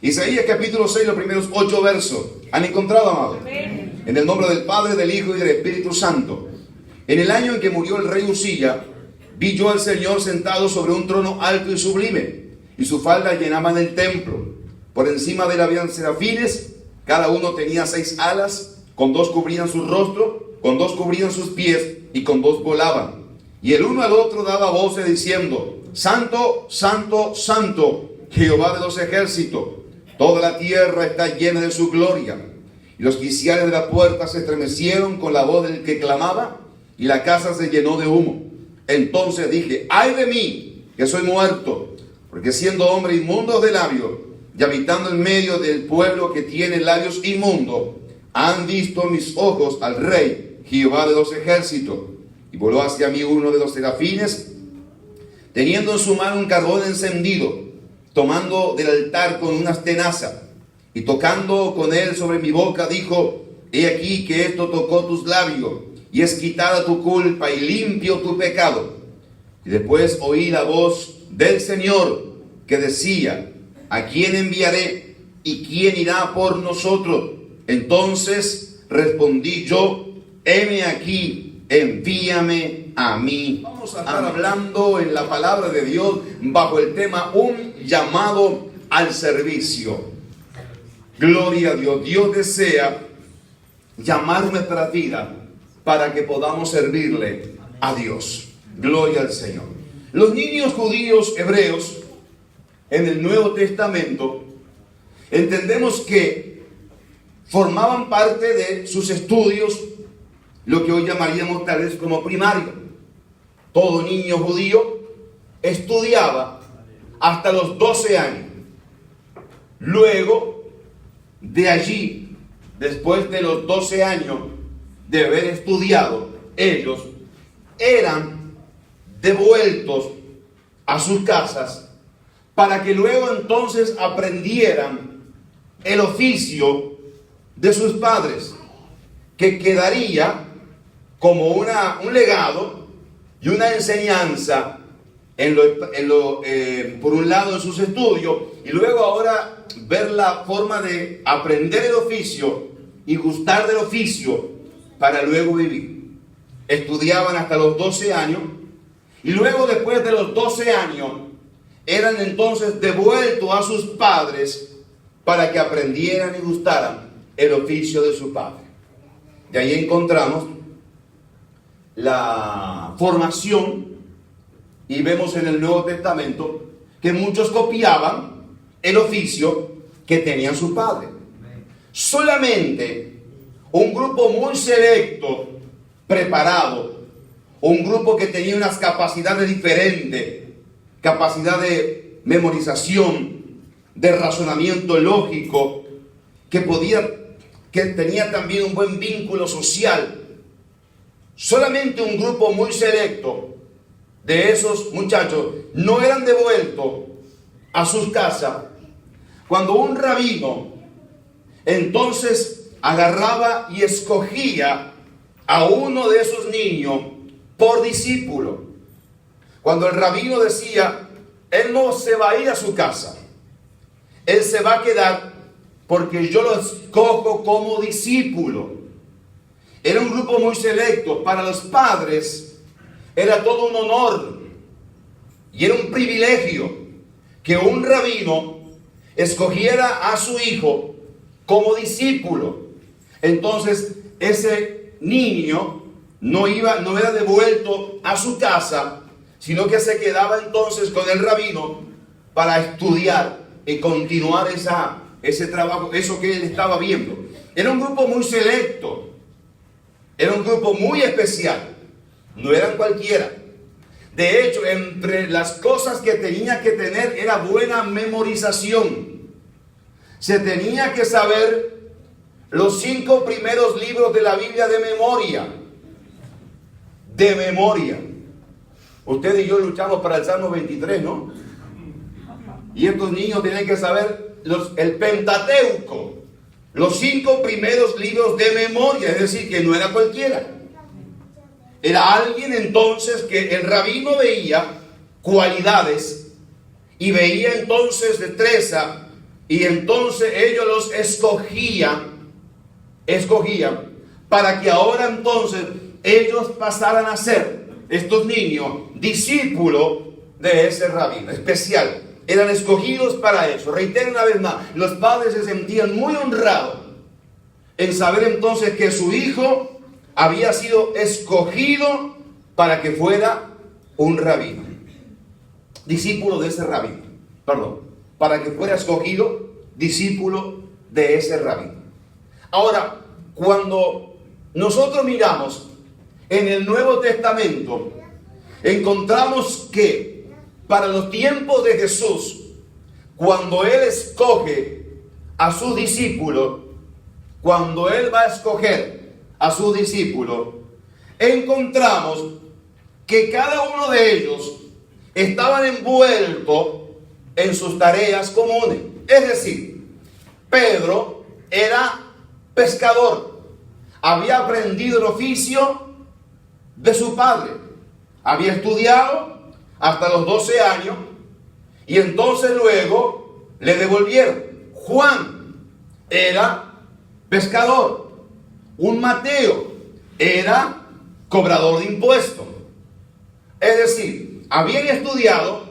Isaías capítulo 6, los primeros 8 versos. ¿Han encontrado, amado? Amén. En el nombre del Padre, del Hijo y del Espíritu Santo. En el año en que murió el rey Uzía, vi yo al Señor sentado sobre un trono alto y sublime, y su falda llenaban el templo. Por encima de él habían serafines, cada uno tenía 6 alas, con 2 cubrían su rostro, con 2 cubrían sus pies, y con 2 volaban. Y el uno al otro daba voces diciendo: Santo, Santo, Santo, Jehová de los ejércitos. Toda la tierra está llena de su gloria. Y los quiciales de la puerta se estremecieron con la voz del que clamaba, y la casa se llenó de humo. Entonces dije: ay de mí, que soy muerto, porque siendo hombre inmundo de labios, y habitando en medio del pueblo que tiene labios inmundos, han visto mis ojos al Rey, Jehová de los ejércitos. Y voló hacia mí uno de los serafines, teniendo en su mano un carbón encendido, tomando del altar con unas tenazas, y tocando con él sobre mi boca, dijo: he aquí que esto tocó tus labios, y es quitada tu culpa y limpio tu pecado. Y después oí la voz del Señor que decía: ¿a quién enviaré? ¿Y quién irá por nosotros? Entonces respondí yo: heme aquí, envíame a mí. Vamos a estar hablando en la palabra de Dios bajo el tema un llamado al servicio. Gloria a Dios. Dios desea llamar nuestra vida para que podamos servirle a Dios. Gloria al Señor. Los niños judíos hebreos en el Nuevo Testamento entendemos que formaban parte de sus estudios lo que hoy llamaríamos tal vez como primario. Todo niño judío estudiaba hasta los 12 años. Luego de allí, después de los 12 años de haber estudiado, ellos eran devueltos a sus casas para que luego entonces aprendieran el oficio de sus padres, que quedaría como un legado y una enseñanza por un lado en sus estudios, y luego ahora ver la forma de aprender el oficio y gustar del oficio para luego vivir. Estudiaban hasta los 12 años y luego, después de los 12 años, eran entonces devueltos a sus padres para que aprendieran y gustaran el oficio de su padre. De ahí encontramos la formación, y vemos en el Nuevo Testamento que muchos copiaban el oficio que tenían sus padres. Solamente un grupo muy selecto, preparado, un grupo que tenía unas capacidades diferentes, capacidad de memorización, de razonamiento lógico, que tenía también un buen vínculo social. Solamente un grupo muy selecto de esos muchachos no eran devueltos a sus casas cuando un rabino entonces agarraba y escogía a uno de esos niños por discípulo. Cuando el rabino decía: él no se va a ir a su casa, él se va a quedar porque yo lo escojo como discípulo. Era un grupo muy selecto. Para los padres era todo un honor y era un privilegio que un rabino escogiera a su hijo como discípulo. Entonces ese niño no era devuelto a su casa, sino que se quedaba entonces con el rabino para estudiar y continuar ese trabajo, eso que él estaba viendo. Era un grupo muy selecto, era un grupo muy especial, no eran cualquiera. De hecho, entre las cosas que tenía que tener era buena memorización. Se tenía que saber los 5 primeros libros de la Biblia de memoria. De memoria. Usted y yo luchamos para el Salmo 23, ¿no? Y estos niños tienen que saber el Pentateuco, los 5 primeros libros de memoria, es decir, que no era cualquiera. Era alguien entonces que el rabino veía cualidades y veía entonces destreza Y entonces ellos los escogían para que ahora entonces ellos pasaran a ser, estos niños, discípulos de ese rabino especial. Eran escogidos para eso. Reitero una vez más, los padres se sentían muy honrados en saber entonces que su hijo había sido escogido para que fuera un rabino, discípulo de ese rabino, para que fuera escogido discípulo de ese rabino. Ahora, cuando nosotros miramos en el Nuevo Testamento, encontramos que para los tiempos de Jesús, cuando Él escoge a sus discípulos, cuando Él va a escoger a sus discípulos, encontramos que cada uno de ellos estaban envueltos en sus tareas comunes. Es decir, Pedro era pescador, había aprendido el oficio de su padre, había estudiado hasta los 12 años y entonces luego le devolvieron. Juan era pescador, un Mateo era cobrador de impuestos. Es decir, habían estudiado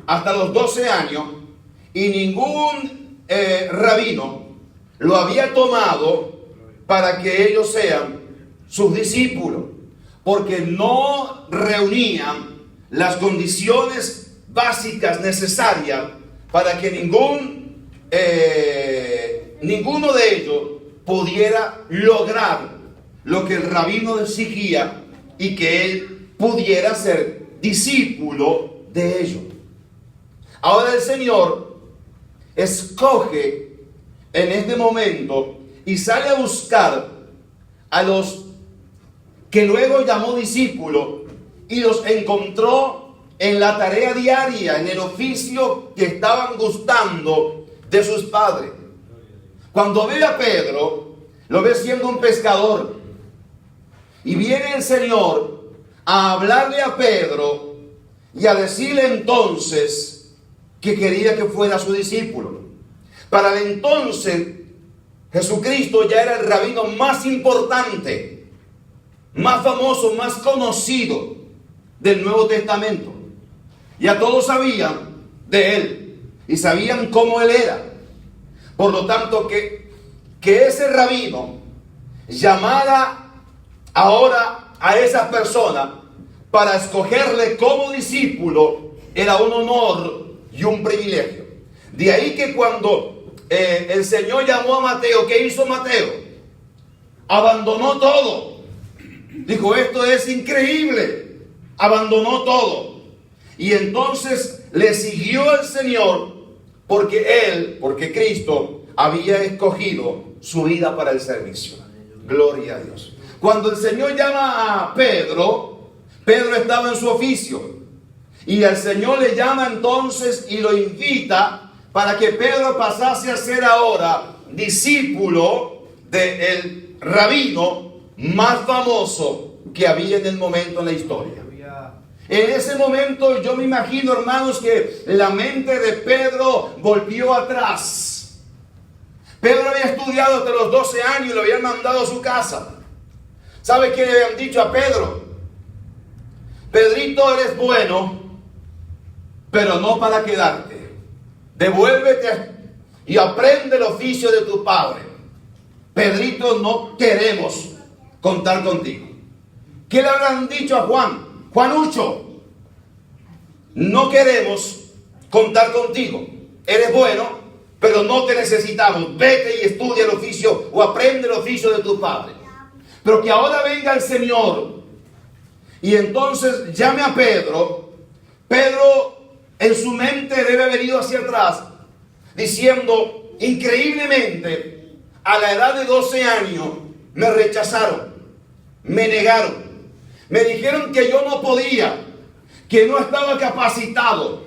hasta los 12 años y ningún rabino lo había tomado para que ellos sean sus discípulos, porque no reunían las condiciones básicas necesarias para que ninguno de ellos pudiera lograr lo que el rabino exigía y que él pudiera ser discípulo de ellos. Ahora el Señor escoge en este momento y sale a buscar a los que luego llamó discípulos y los encontró en la tarea diaria, en el oficio que estaban gustando de sus padres. Cuando ve a Pedro, lo ve siendo un pescador. Y viene el Señor a hablarle a Pedro y a decirle entonces que quería que fuera su discípulo. Para el entonces, Jesucristo ya era el rabino más importante, más famoso, más conocido del Nuevo Testamento. Ya todos sabían de él y sabían cómo él era. Por lo tanto, que ese rabino llamara ahora a esa persona para escogerle como discípulo era un honor y un privilegio. De ahí que cuando el Señor llamó a Mateo, ¿qué hizo Mateo? Abandonó todo. Dijo, esto es increíble. Abandonó todo. Y entonces le siguió el Señor porque Cristo había escogido su vida para el servicio. Gloria a Dios. Cuando el Señor llama a Pedro, Pedro estaba en su oficio. Y el Señor le llama entonces y lo invita para que Pedro pasase a ser ahora discípulo del rabino más famoso que había en el momento en la historia. En ese momento yo me imagino, hermanos, que la mente de Pedro volvió atrás. Pedro había estudiado hasta los 12 años y lo habían mandado a su casa. ¿Sabe qué le habían dicho a Pedro? Pedrito, eres bueno, pero no para quedarte. Devuélvete y aprende el oficio de tu padre. Pedrito, no queremos contar contigo. ¿Qué le habrán dicho a Juan? Juanucho, no queremos contar contigo. Eres bueno, pero no te necesitamos. Vete y estudia el oficio o aprende el oficio de tu padre. Pero que ahora venga el Señor y entonces llame a Pedro. Pedro en su mente debe haber ido hacia atrás diciendo, increíblemente, a la edad de 12 años me rechazaron, me negaron. Me dijeron que yo no podía, que no estaba capacitado,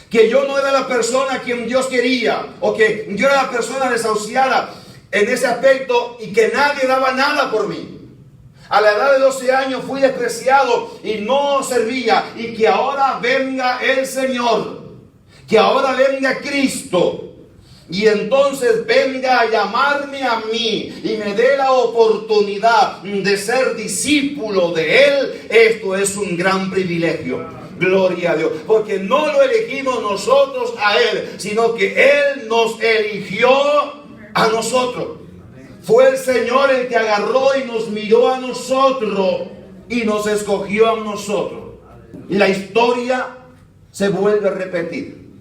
que yo no era la persona a quien Dios quería, o que yo era la persona desahuciada en ese aspecto y que nadie daba nada por mí. A la edad de 12 años fui despreciado y no servía, y que ahora venga el Señor, que ahora venga Cristo y entonces venga a llamarme a mí y me dé la oportunidad de ser discípulo de Él, esto es un gran privilegio. Gloria a Dios, porque no lo elegimos nosotros a Él, sino que Él nos eligió a nosotros. Fue el Señor el que agarró y nos miró a nosotros y nos escogió a nosotros. Y la historia se vuelve a repetir.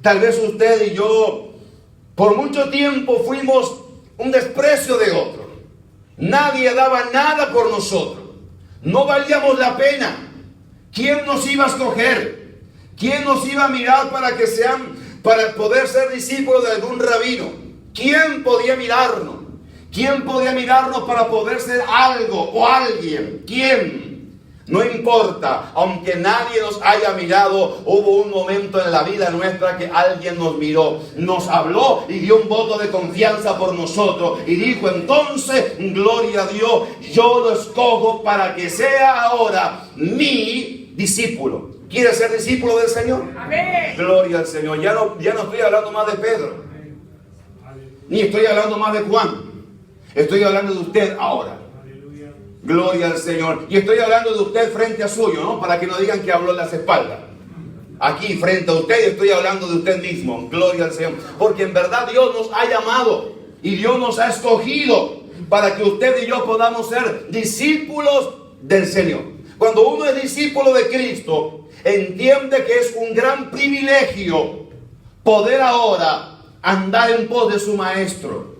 Tal vez usted y yo por mucho tiempo fuimos un desprecio de otro. Nadie daba nada por nosotros. No valíamos la pena. ¿Quién nos iba a escoger? ¿Quién nos iba a mirar para poder ser discípulos de algún rabino? ¿Quién podía mirarnos? ¿Quién podía mirarnos para poder ser algo o alguien? ¿Quién? No importa, aunque nadie nos haya mirado, hubo un momento en la vida nuestra que alguien nos miró, nos habló y dio un voto de confianza por nosotros y dijo: entonces, gloria a Dios, yo lo escojo para que sea ahora mi discípulo. ¿Quiere ser discípulo del Señor? Amén. Gloria al Señor. Ya no estoy hablando más de Pedro, ni estoy hablando más de Juan, estoy hablando de usted ahora. Gloria al Señor. Y estoy hablando de usted frente a suyo, ¿no? Para que no digan que hablo en las espaldas. Aquí frente a usted estoy hablando de usted mismo. Gloria al Señor. Porque en verdad Dios nos ha llamado y Dios nos ha escogido para que usted y yo podamos ser discípulos del Señor. Cuando uno es discípulo de Cristo, entiende que es un gran privilegio poder ahora andar en pos de su Maestro.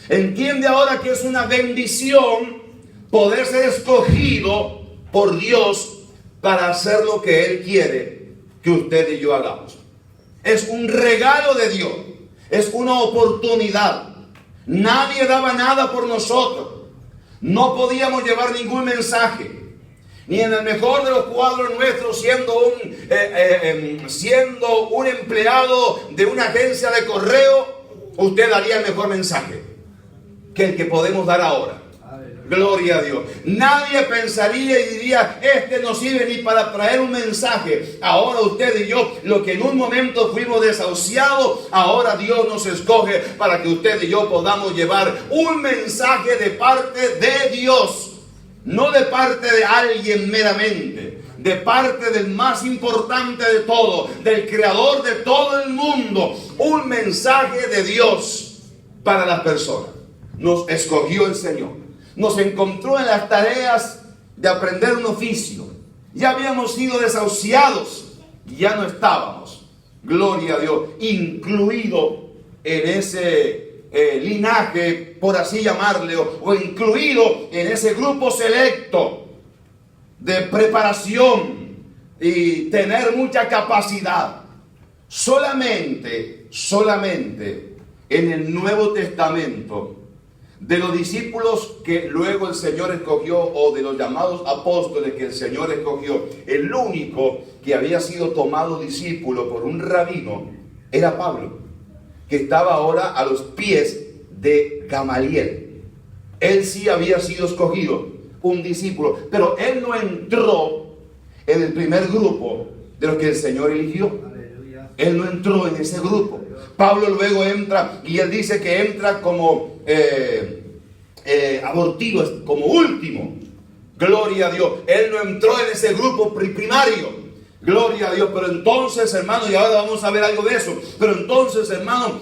Entiende ahora que es una bendición poder ser escogido por Dios para hacer lo que Él quiere que usted y yo hagamos. Es un regalo de Dios. Es una oportunidad. Nadie daba nada por nosotros. No podíamos llevar ningún mensaje. Ni en el mejor de los cuadros nuestros, siendo un empleado de una agencia de correo, usted daría el mejor mensaje que el que podemos dar ahora. Gloria a Dios. Nadie pensaría y diría: este no sirve ni para traer un mensaje. Ahora usted y yo, lo que en un momento fuimos desahuciados, ahora Dios nos escoge para que usted y yo podamos llevar un mensaje de parte de Dios. No de parte de alguien meramente, de parte del más importante de todo, del creador de todo el mundo. Un mensaje de Dios para las personas. Nos escogió el Señor. Nos encontró en las tareas de aprender un oficio. Ya habíamos sido desahuciados y ya no estábamos, gloria a Dios, incluido en ese linaje, por así llamarle, o incluido en ese grupo selecto de preparación y tener mucha capacidad. Solamente en el Nuevo Testamento, de los discípulos que luego el Señor escogió, o de los llamados apóstoles que el Señor escogió, el único que había sido tomado discípulo por un rabino era Pablo, que estaba ahora a los pies de Gamaliel. Él sí había sido escogido, un discípulo, pero él no entró en el primer grupo de los que el Señor eligió. Él no entró en ese grupo. Pablo luego entra, y él dice que entra como abortivo, como último. Gloria a Dios. Él no entró en ese grupo primario. Gloria a Dios. Pero entonces, hermano, y ahora vamos a ver algo de eso. Pero entonces, hermano,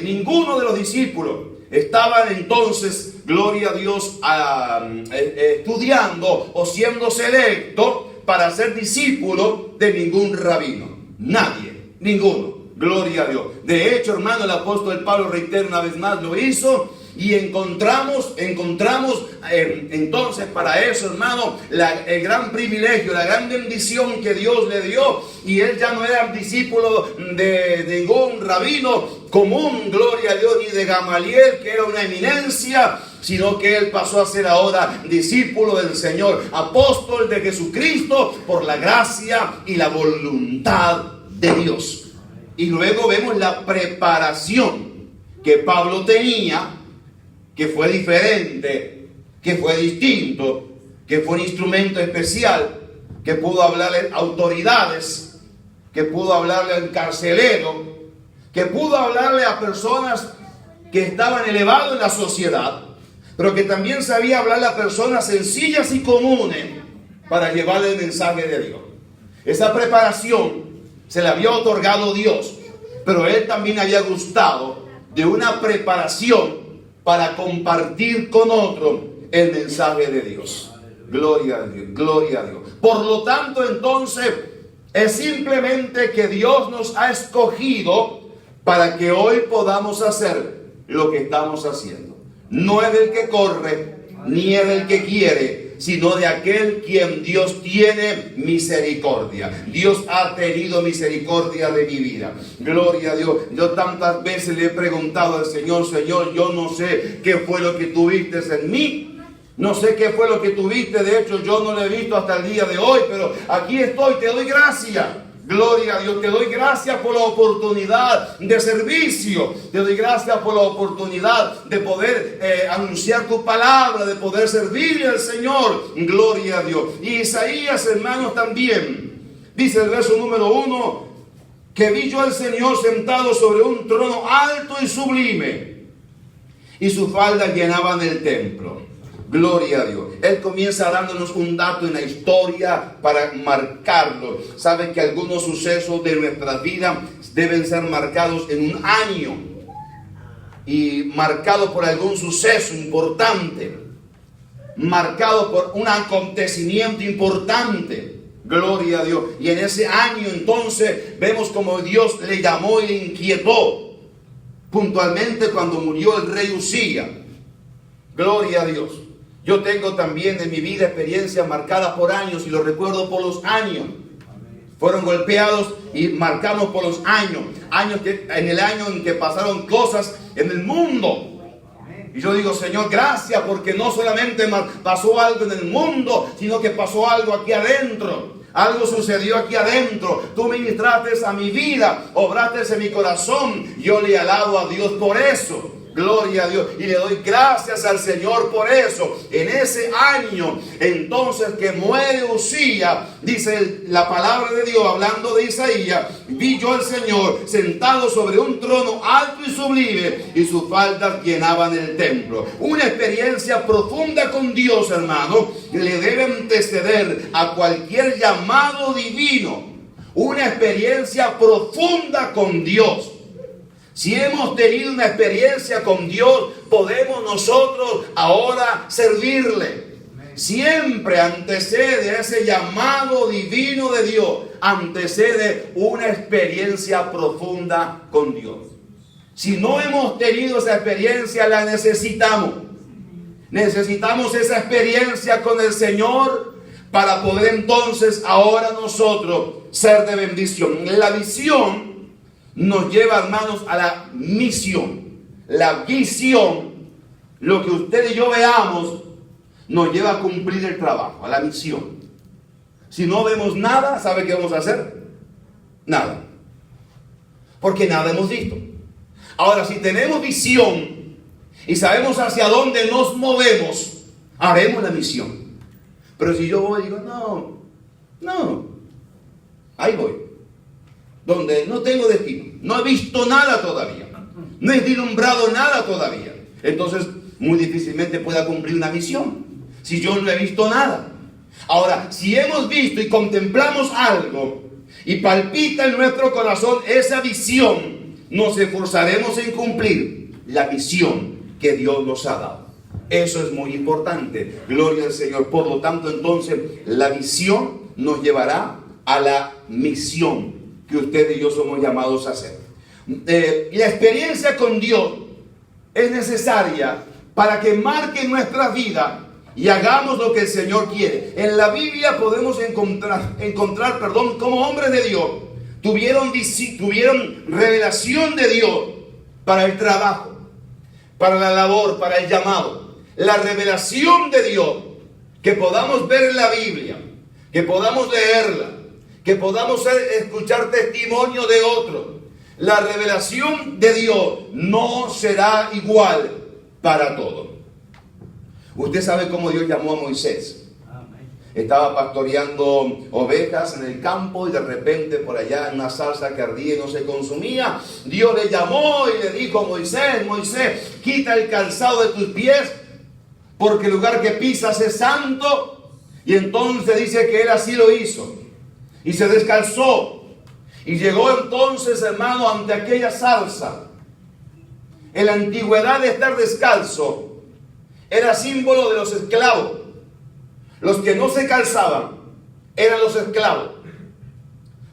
ninguno de los discípulos estaban entonces, gloria a Dios, estudiando o siendo selecto para ser discípulo de ningún rabino. Nadie, ninguno. Gloria a Dios. De hecho, hermano, el apóstol Pablo, reitero una vez más, lo hizo. Y encontramos entonces para eso, hermano, el gran privilegio, la gran bendición que Dios le dio. Y él ya no era discípulo de ningún rabino común, gloria a Dios, ni de Gamaliel, que era una eminencia, sino que él pasó a ser ahora discípulo del Señor, apóstol de Jesucristo, por la gracia y la voluntad de Dios. Y luego vemos la preparación que Pablo tenía, que fue diferente, que fue distinto, que fue un instrumento especial, que pudo hablarle a autoridades, que pudo hablarle al carcelero, que pudo hablarle a personas que estaban elevadas en la sociedad, pero que también sabía hablarle a personas sencillas y comunes para llevarle el mensaje de Dios. Esa preparación se le había otorgado Dios, pero él también había gustado de una preparación para compartir con otro el mensaje de Dios. Gloria a Dios, gloria a Dios. Por lo tanto, entonces, es simplemente que Dios nos ha escogido para que hoy podamos hacer lo que estamos haciendo. No es del que corre, ni es del que quiere, sino de aquel quien Dios tiene misericordia. Dios ha tenido misericordia de mi vida. Gloria a Dios. Yo tantas veces le he preguntado al Señor, Señor, yo no sé qué fue lo que tuviste en mí. No sé qué fue lo que tuviste. De hecho, yo no lo he visto hasta el día de hoy, pero aquí estoy. Te doy gracias. Gloria a Dios, te doy gracias por la oportunidad de servicio, te doy gracias por la oportunidad de poder anunciar tu palabra, de poder servirle al Señor. Gloria a Dios. Y Isaías, hermanos, también dice el verso número 1, que vi yo al Señor sentado sobre un trono alto y sublime, y sus faldas llenaban el templo. Gloria a Dios. Él comienza dándonos un dato en la historia para marcarlo. Saben que algunos sucesos de nuestra vida deben ser marcados en un año y marcado por algún suceso importante, marcado por un acontecimiento importante. Gloria a Dios. Y en ese año entonces vemos como Dios le llamó y le inquietó puntualmente cuando murió el rey Usías. Gloria a Dios. Yo tengo también en mi vida experiencias marcadas por años y lo recuerdo por los años. Fueron golpeados y marcamos por los años. En el año en que pasaron cosas en el mundo. Y yo digo, Señor, gracias, porque no solamente pasó algo en el mundo, sino que pasó algo aquí adentro. Algo sucedió aquí adentro. Tú ministraste a mi vida, obraste en mi corazón. Yo le alabo a Dios por eso. Gloria a Dios. Y le doy gracias al Señor por eso. En ese año, entonces, que muere Usías, dice la palabra de Dios, hablando de Isaías, vi yo al Señor sentado sobre un trono alto y sublime, y sus faldas llenaban el templo. Una experiencia profunda con Dios, hermano, le debe anteceder a cualquier llamado divino. Una experiencia profunda con Dios. Si hemos tenido una experiencia con Dios, podemos nosotros ahora servirle. Siempre antecede a ese llamado divino de Dios, antecede una experiencia profunda con Dios. Si no hemos tenido esa experiencia, la necesitamos. Necesitamos esa experiencia con el Señor para poder entonces ahora nosotros ser de bendición. La visión nos lleva, hermanos, a la misión. La visión, lo que usted y yo veamos, nos lleva a cumplir el trabajo, a la misión. Si no vemos nada, ¿sabe qué vamos a hacer? Nada. Porque nada hemos visto. Ahora, si tenemos visión y sabemos hacia dónde nos movemos, haremos la misión. Pero si yo voy y digo, no, ahí voy. Donde no tengo destino, no he visto nada todavía, no he vislumbrado nada todavía, entonces muy difícilmente pueda cumplir una misión, si yo no he visto nada. Ahora, si hemos visto y contemplamos algo, y palpita en nuestro corazón esa visión, nos esforzaremos en cumplir la misión que Dios nos ha dado. Eso es muy importante, gloria al Señor. Por lo tanto, entonces, la visión nos llevará a la misión que usted y yo somos llamados a hacer. La experiencia con Dios es necesaria para que marque nuestra vida y hagamos lo que el Señor quiere. En la Biblia podemos encontrar, como hombres de Dios tuvieron revelación de Dios para el trabajo, para la labor, para el llamado. La revelación de Dios que podamos ver en la Biblia, que podamos leerla, que podamos escuchar testimonio de otros. La revelación de Dios no será igual para todos. Usted sabe cómo Dios llamó a Moisés. Estaba pastoreando ovejas en el campo y de repente por allá en una salsa que ardía y no se consumía, Dios le llamó y le dijo: Moisés, Moisés, quita el calzado de tus pies porque el lugar que pisas es santo. Y entonces dice que él así lo hizo y se descalzó y llegó entonces, hermano, ante aquella salsa. En la antigüedad, de estar descalzo era símbolo de los esclavos. Los que no se calzaban eran los esclavos.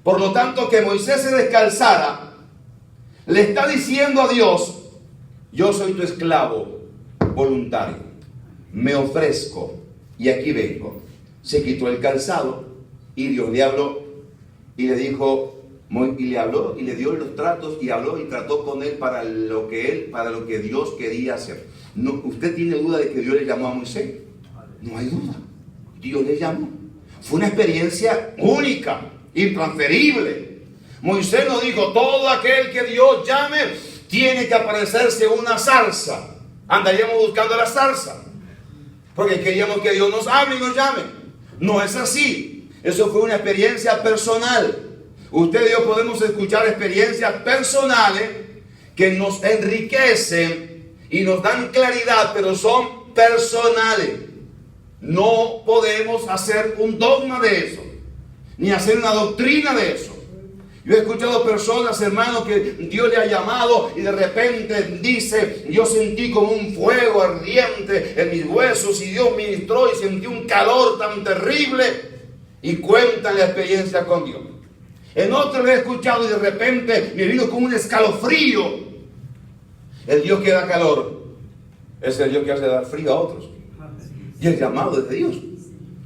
Por lo tanto, que Moisés se descalzara le está diciendo a Dios: yo soy tu esclavo voluntario, me ofrezco y aquí vengo. Se quitó el calzado y Dios le habló y le dijo, y le habló y le dio los tratos y habló y trató con él para lo que Dios quería hacer. No, ¿usted tiene duda de que Dios le llamó a Moisés? No hay duda. Dios le llamó. Fue una experiencia única, intransferible. Moisés nos dijo: todo aquel que Dios llame tiene que aparecerse una zarza. Andaríamos buscando la zarza porque queríamos que Dios nos hable y nos llame. No es así. Eso fue una experiencia personal. Usted y yo podemos escuchar experiencias personales que nos enriquecen y nos dan claridad, pero son personales. No podemos hacer un dogma de eso, ni hacer una doctrina de eso. Yo he escuchado personas, hermanos, que Dios le ha llamado y de repente dice: yo sentí como un fuego ardiente en mis huesos y Dios ministró y sentí un calor tan terrible, y cuentan la experiencia con Dios. En otros lo he escuchado y de repente me vino como un escalofrío. El Dios que da calor es el Dios que hace dar frío a otros. Y el llamado es de Dios.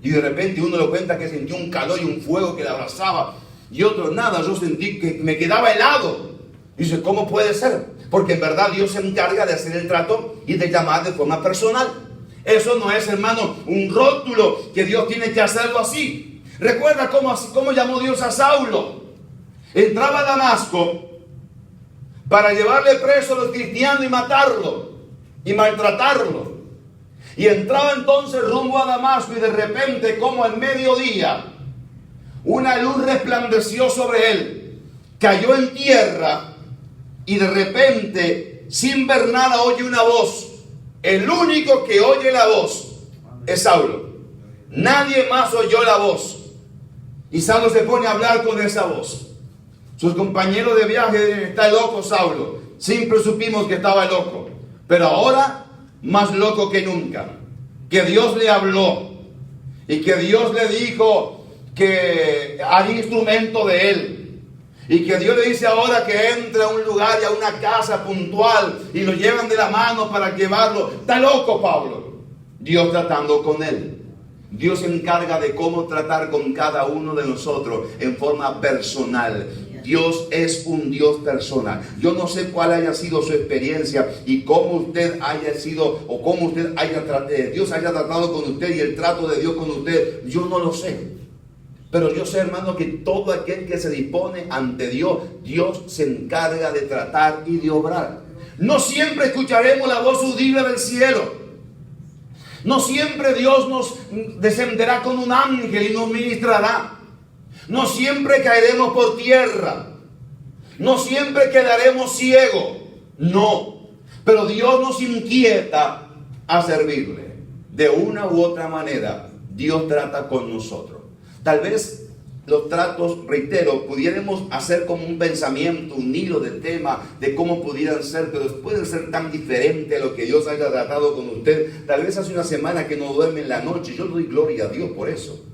Y de repente uno lo cuenta que sintió un calor y un fuego que le abrazaba. Y otro nada, yo sentí que me quedaba helado. Y dice: ¿cómo puede ser? Porque en verdad Dios se encarga de hacer el trato y de llamar de forma personal. Eso no es, hermano, un rótulo que Dios tiene que hacerlo así. Recuerda cómo llamó Dios a Saulo. Entraba a Damasco para llevarle preso a los cristianos y matarlo y maltratarlo. Y entraba entonces rumbo a Damasco y de repente, como al mediodía, una luz resplandeció sobre él, cayó en tierra y de repente, sin ver nada, oye una voz. El único que oye la voz es Saulo. Nadie más oyó la voz. Y Saulo se pone a hablar con esa voz. Sus compañeros de viaje dicen: está loco Saulo. Siempre supimos que estaba loco, pero ahora más loco que nunca. Que Dios le habló y que Dios le dijo que hay instrumento de él, y que Dios le dice ahora que entre a un lugar y a una casa puntual y lo llevan de la mano para llevarlo. Está loco Pablo. Dios tratando con él. Dios se encarga de cómo tratar con cada uno de nosotros en forma personal. Dios es un Dios personal. Yo no sé cuál haya sido su experiencia y cómo usted haya sido, o cómo usted Dios haya tratado con usted y el trato de Dios con usted. Yo no lo sé. Pero yo sé, hermano, que todo aquel que se dispone ante Dios, Dios se encarga de tratar y de obrar. No siempre escucharemos la voz audible del cielo. No siempre Dios nos descenderá con un ángel y nos ministrará. No siempre caeremos por tierra. No siempre quedaremos ciegos. No. Pero Dios nos inquieta a servirle. De una u otra manera, Dios trata con nosotros. Tal vez los tratos, reitero, pudiéramos hacer como un pensamiento, un hilo de tema de cómo pudieran ser, pero pueden ser tan diferentes a lo que Dios haya tratado con usted. Tal vez hace una semana que no duerme en la noche. Yo doy gloria a Dios por eso.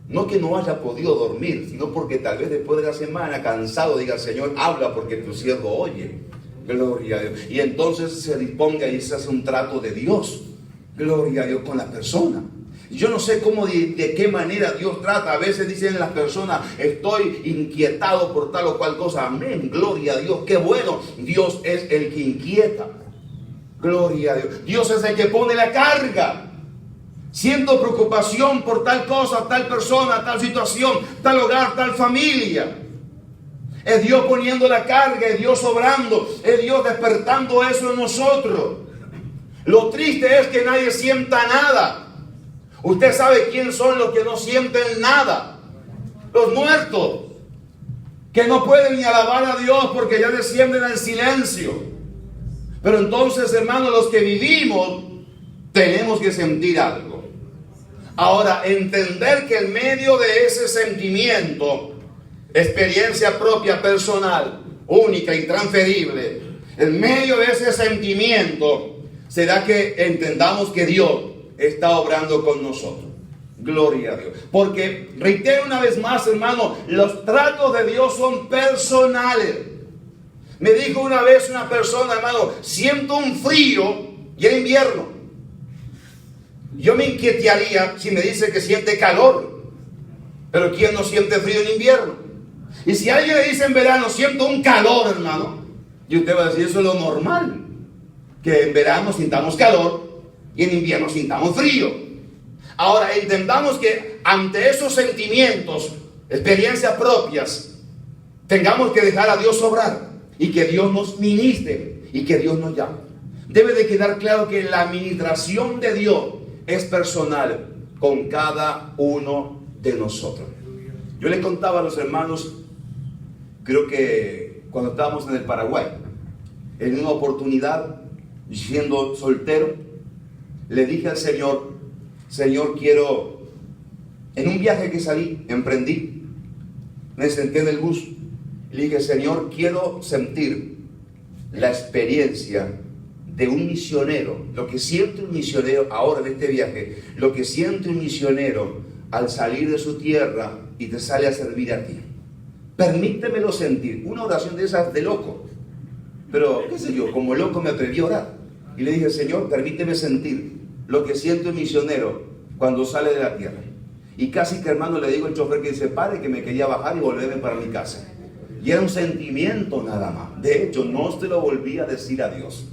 No que no haya podido dormir, sino porque tal vez después de la semana, cansado, diga: Señor, habla porque tu siervo oye. Gloria a Dios. Y entonces se disponga y se hace un trato de Dios. Gloria a Dios con la persona. Yo no sé cómo, de qué manera Dios trata. A veces dicen las personas: estoy inquietado por tal o cual cosa. Amén, gloria a Dios, qué bueno. Dios es el que inquieta. Gloria a Dios. Dios es el que pone la carga. Siento preocupación por tal cosa, tal persona, tal situación, tal hogar, tal familia. Es Dios poniendo la carga, es Dios obrando, es Dios despertando eso en nosotros. Lo triste es que nadie sienta nada. Usted sabe quién son los que no sienten nada. Los muertos, que no pueden ni alabar a Dios porque ya descienden al silencio. Pero entonces, hermanos, los que vivimos tenemos que sentir algo. Ahora, entender que en medio de ese sentimiento, experiencia propia, personal, única, intransferible, en medio de ese sentimiento, será que entendamos que Dios está obrando con nosotros. Gloria a Dios. Porque, reitero una vez más, hermano, los tratos de Dios son personales. Me dijo una vez una persona, hermano, siento un frío y es invierno. Yo me inquietaría si me dice que siente calor. Pero ¿quién no siente frío en invierno? Y si alguien le dice en verano, siento un calor, hermano, y usted va a decir, eso es lo normal, que en verano sintamos calor y en invierno sintamos frío. Ahora, entendamos que ante esos sentimientos, experiencias propias, tengamos que dejar a Dios obrar y que Dios nos ministre y que Dios nos llame. Debe de quedar claro que la administración de Dios es personal con cada uno de nosotros. Yo le contaba a los hermanos, creo que cuando estábamos en el Paraguay, en una oportunidad, siendo soltero, le dije al Señor, Señor, quiero, en un viaje que salí, emprendí, me senté en el bus, y le dije, Señor, quiero sentir la experiencia de un misionero, lo que siente un misionero ahora en este viaje, lo que siente un misionero al salir de su tierra y te sale a servir a ti. Permítemelo sentir. Una oración de esas de loco. Pero, qué sé yo, como loco me atreví a orar. Y le dije, Señor, permíteme sentir lo que siente un misionero cuando sale de la tierra. Y casi que, hermano, le digo al chofer que se pare, que me quería bajar y volverme para mi casa. Y era un sentimiento nada más. De hecho, no se lo volví a decir a Dios.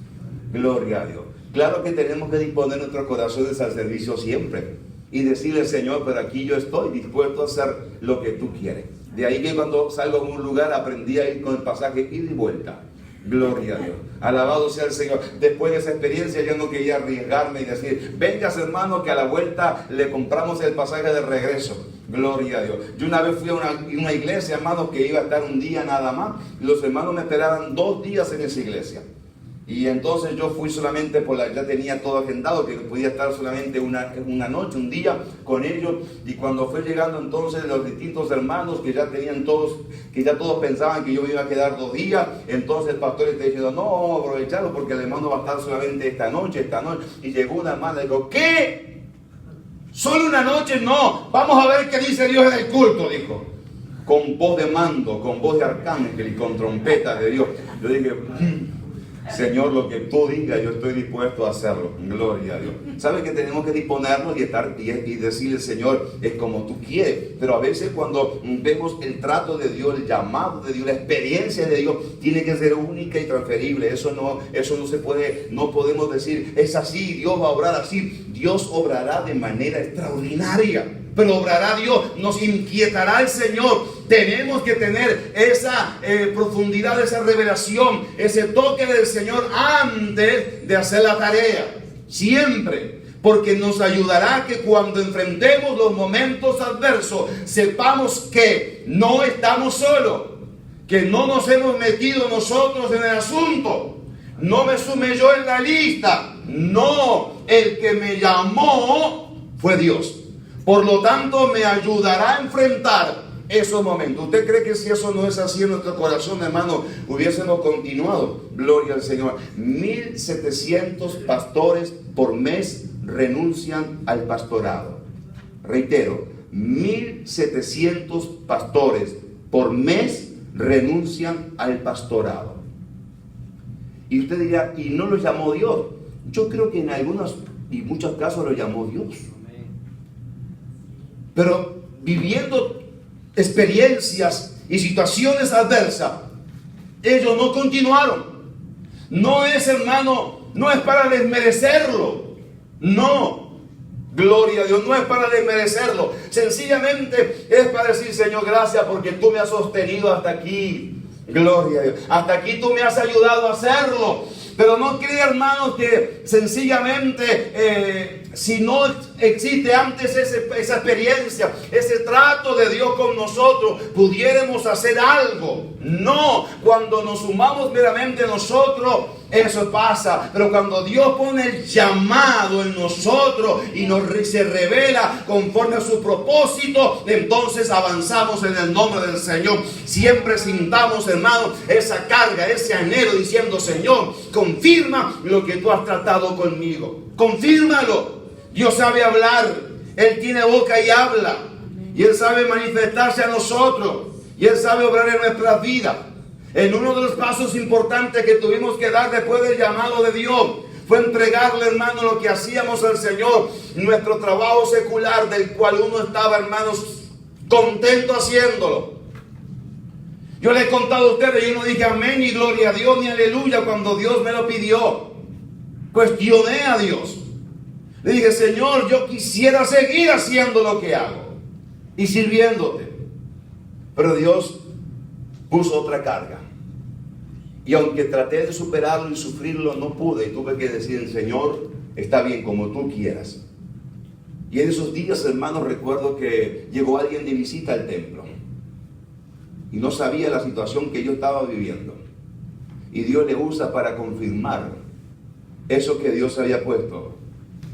Gloria a Dios. Claro que tenemos que disponer nuestros corazones al servicio siempre. Y decirle, Señor, pero aquí yo estoy dispuesto a hacer lo que tú quieres. De ahí que cuando salgo a un lugar aprendí a ir con el pasaje ida y vuelta. Gloria a Dios. Alabado sea el Señor. Después de esa experiencia ya no quería arriesgarme y decir, vengas hermano que a la vuelta le compramos el pasaje de regreso. Gloria a Dios. Yo una vez fui a una iglesia, hermanos, que iba a estar un día nada más. Y los hermanos me esperaban 2 días en esa iglesia. Y entonces yo fui solamente ya tenía todo agendado, que podía estar solamente una noche, un día con ellos. Y cuando fue llegando entonces los distintos hermanos que ya todos pensaban que yo me iba a quedar 2 días, entonces el pastor está diciendo, no, vamos a aprovecharlo porque el hermano va a estar solamente esta noche. Y llegó una hermana y dijo, ¿qué? ¿Solo una noche? No, vamos a ver qué dice Dios en el culto, dijo. Con voz de mando, con voz de arcángel y con trompetas de Dios. Yo dije, Señor, lo que tú digas, yo estoy dispuesto a hacerlo. Gloria a Dios. ¿Sabe que tenemos que disponernos y decirle, Señor, es como tú quieres? Pero a veces cuando vemos el trato de Dios, el llamado de Dios, la experiencia de Dios, tiene que ser única y transferible. Eso no se puede, no podemos decir, es así, Dios va a obrar así. Dios obrará de manera extraordinaria. Pero obrará Dios, nos inquietará el Señor. Tenemos que tener esa profundidad, esa revelación, ese toque del Señor antes de hacer la tarea. Siempre. Porque nos ayudará que cuando enfrentemos los momentos adversos, sepamos que no estamos solos. Que no nos hemos metido nosotros en el asunto. No me sumé yo en la lista. No, el que me llamó fue Dios. Por lo tanto, me ayudará a enfrentar esos momentos. ¿Usted cree que si eso no es así en nuestro corazón, hermano, hubiésemos continuado? Gloria al Señor. 1,700 pastores por mes renuncian al pastorado. Reitero, 1,700 pastores por mes renuncian al pastorado. Y usted dirá, ¿y no lo llamó Dios? Yo creo que en algunos y muchos casos lo llamó Dios. Pero viviendo experiencias y situaciones adversas, ellos no continuaron. No es, hermano, no es para desmerecerlo. No, gloria a Dios, no es para desmerecerlo. Sencillamente es para decir, Señor, gracias porque tú me has sostenido hasta aquí. Gloria a Dios. Hasta aquí tú me has ayudado a hacerlo. Pero no crea, hermanos, que sencillamente si no existe antes esa experiencia, ese trato de Dios con nosotros, pudiéramos hacer algo. No, cuando nos sumamos meramente nosotros, eso pasa. Pero cuando Dios pone el llamado en nosotros y se revela conforme a su propósito, entonces avanzamos en el nombre del Señor. Siempre sintamos, hermanos, esa carga, ese anhelo, diciendo: Señor, confirma lo que tú has tratado conmigo. Confírmalo. Dios sabe hablar. Él tiene boca y habla. Y Él sabe manifestarse a nosotros. Y Él sabe obrar en nuestras vidas. En uno de los pasos importantes que tuvimos que dar después del llamado de Dios, fue entregarle, hermano, lo que hacíamos al Señor, nuestro trabajo secular, del cual uno estaba, hermanos, contento haciéndolo. Yo le he contado a ustedes, yo no dije amén, ni gloria a Dios, ni aleluya cuando Dios me lo pidió. Cuestioné a Dios. Le dije: Señor, yo quisiera seguir haciendo lo que hago y sirviéndote. Pero Dios puso otra carga. Y aunque traté de superarlo y sufrirlo, no pude. Y tuve que decir: Señor, está bien, como tú quieras. Y en esos días, hermanos, recuerdo que llegó alguien de visita al templo. Y no sabía la situación que yo estaba viviendo. Y Dios le usa para confirmar eso que Dios había puesto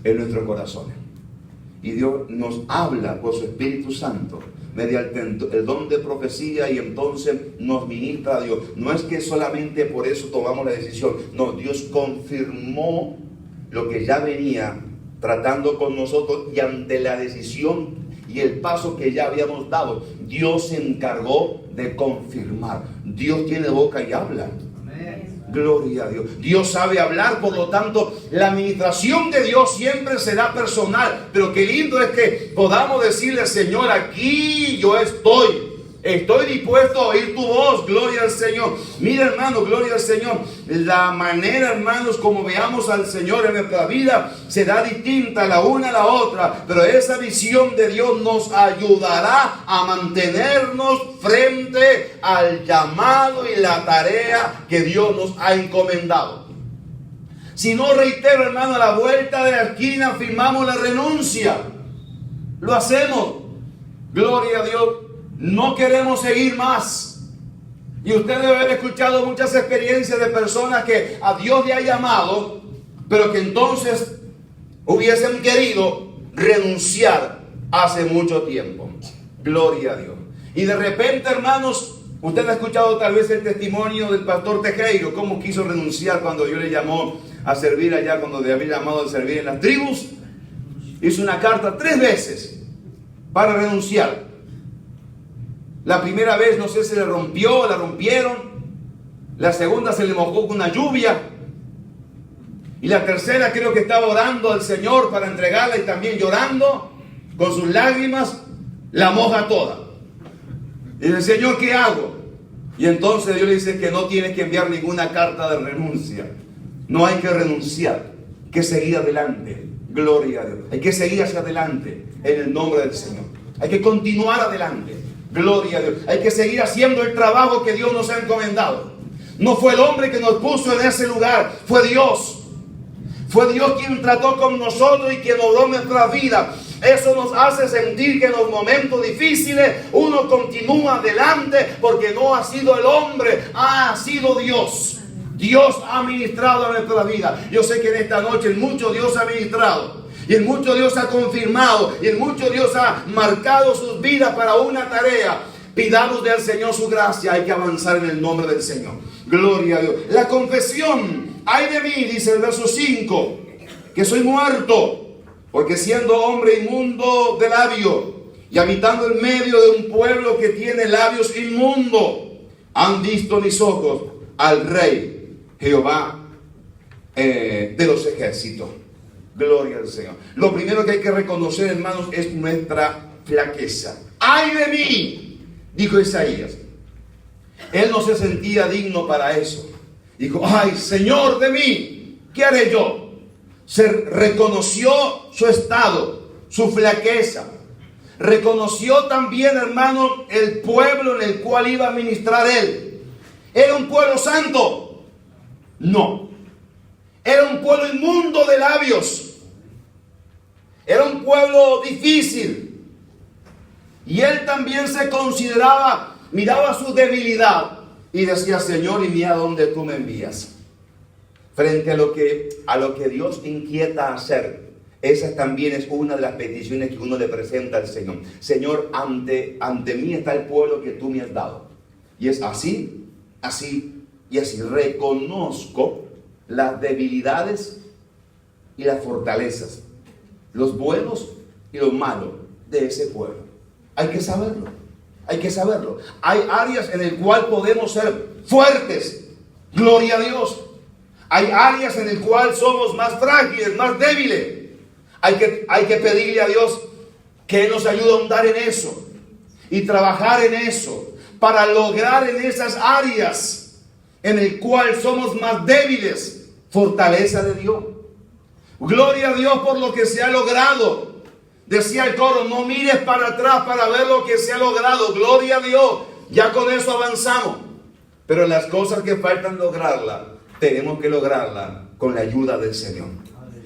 en nuestros corazones. Y Dios nos habla por su Espíritu Santo mediante el don de profecía, y entonces nos ministra a Dios. No es que solamente por eso tomamos la decisión. No, Dios confirmó lo que ya venía tratando con nosotros, y ante la decisión y el paso que ya habíamos dado, Dios se encargó de confirmar. Dios tiene boca y habla. Gloria a Dios. Dios sabe hablar, por lo tanto, la administración de Dios siempre será personal. Pero qué lindo es que podamos decirle: Señor, aquí yo estoy. Estoy dispuesto a oír tu voz. Gloria al Señor. Mira, hermano, gloria al Señor. La manera, hermanos, como veamos al Señor en nuestra vida será distinta la una a la otra. Pero esa visión de Dios nos ayudará a mantenernos frente al llamado y la tarea que Dios nos ha encomendado. Si no, reitero, hermano, a la vuelta de la esquina firmamos la renuncia. Lo hacemos. Gloria a Dios. No queremos seguir más. Y usted debe haber escuchado muchas experiencias de personas que a Dios le ha llamado, pero que entonces hubiesen querido renunciar hace mucho tiempo. Gloria a Dios. Y de repente, hermanos, usted ha escuchado tal vez el testimonio del pastor Tejero, cómo quiso renunciar cuando Dios le llamó a servir allá, cuando le había llamado a servir en las tribus. Hizo una carta 3 veces para renunciar. La primera vez, no sé, se le rompió, la rompieron. La segunda se le mojó con una lluvia. Y la tercera creo que estaba orando al Señor para entregarla, y también llorando con sus lágrimas, la moja toda. Y dice: Señor, ¿qué hago? Y entonces Dios le dice que no tienes que enviar ninguna carta de renuncia. No hay que renunciar, hay que seguir adelante. Gloria a Dios. Hay que seguir hacia adelante en el nombre del Señor. Hay que continuar adelante. Gloria a Dios. Hay que seguir haciendo el trabajo que Dios nos ha encomendado. No fue el hombre que nos puso en ese lugar, fue Dios. Fue Dios quien trató con nosotros y quien obró nuestra vida. Eso nos hace sentir que en los momentos difíciles uno continúa adelante, porque no ha sido el hombre, ha sido Dios. Dios ha ministrado a nuestra vida. Yo sé que en esta noche en mucho Dios ha ministrado. Y en mucho Dios ha confirmado, y en mucho Dios ha marcado sus vidas para una tarea. Pidamos del Señor su gracia. Hay que avanzar en el nombre del Señor. Gloria a Dios. La confesión: ay de mí, dice el verso 5, que soy muerto, porque siendo hombre inmundo de labio, y habitando en medio de un pueblo que tiene labios inmundos, han visto mis ojos al Rey Jehová de los ejércitos. Gloria al Señor. Lo primero que hay que reconocer, hermanos, es nuestra flaqueza. ¡Ay de mí!, dijo Isaías. Él no se sentía digno para eso. Dijo: ¡ay, Señor de mí! ¿Qué haré yo? Se reconoció su estado, su flaqueza. Reconoció también, hermano, el pueblo en el cual iba a ministrar él. ¿Era un pueblo santo? No. Era un pueblo inmundo de labios. Era un pueblo difícil. Y él también se consideraba, miraba su debilidad y decía: Señor, y mira dónde tú me envías. Frente a lo que Dios inquieta hacer, esa también es una de las peticiones que uno le presenta al Señor. Señor, ante mí está el pueblo que tú me has dado. Y es así, así y así. Reconozco las debilidades y las fortalezas, los buenos y los malos de ese pueblo. Hay que saberlo, hay que saberlo. Hay áreas en las cuales podemos ser fuertes, gloria a Dios. Hay áreas en las cuales somos más frágiles, más débiles. Hay que pedirle a Dios que Él nos ayude a ahondar en eso y trabajar en eso para lograr en esas áreas en el cual somos más débiles, fortaleza de Dios. Gloria a Dios por lo que se ha logrado. Decía el coro: no mires para atrás para ver lo que se ha logrado. Gloria a Dios, ya con eso avanzamos. Pero las cosas que faltan lograrlas, tenemos que lograrlas con la ayuda del Señor.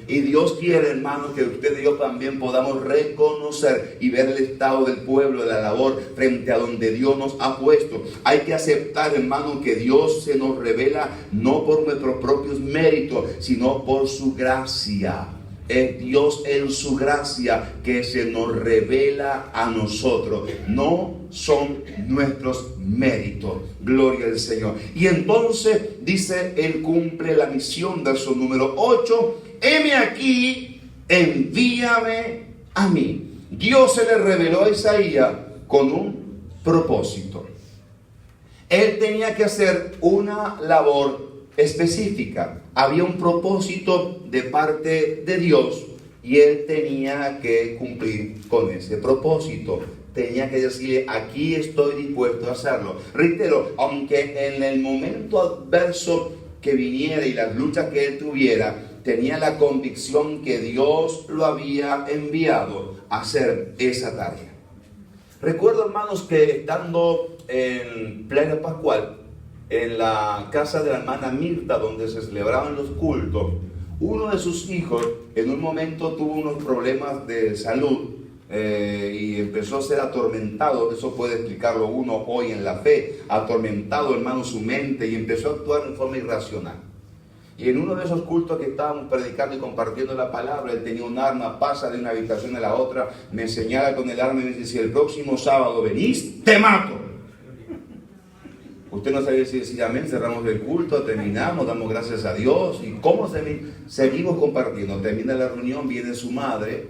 Y Dios quiere, hermanos, que usted y yo también podamos reconocer y ver el estado del pueblo, de la labor frente a donde Dios nos ha puesto. Hay que aceptar, hermanos, que Dios se nos revela no por nuestros propios méritos, sino por su gracia. Es Dios en su gracia que se nos revela a nosotros. No son nuestros méritos. Gloria al Señor. Y entonces dice: Él cumple la misión, verso número 8. Heme aquí, envíame a mí. Dios se le reveló a Isaías con un propósito. Él tenía que hacer una labor específica. Había un propósito de parte de Dios y él tenía que cumplir con ese propósito. Tenía que decirle: aquí estoy dispuesto a hacerlo. Reitero, aunque en el momento adverso que viniera y las luchas que él tuviera, tenía la convicción que Dios lo había enviado a hacer esa tarea. Recuerdo, hermanos, que estando en pleno Pascual, en la casa de la hermana Mirta, donde se celebraban los cultos, uno de sus hijos en un momento tuvo unos problemas de salud y empezó a ser atormentado. Eso puede explicarlo uno hoy en la fe. Atormentado, hermano, su mente, y empezó a actuar en forma irracional. Y en uno de esos cultos que estábamos predicando y compartiendo la palabra, él tenía un arma, pasa de una habitación a la otra, me señala con el arma y me dice: si el próximo sábado venís, te mato. Usted no sabe si decir amén. Cerramos el culto, terminamos, damos gracias a Dios. ¿Y cómo seguimos compartiendo? Termina la reunión, viene su madre,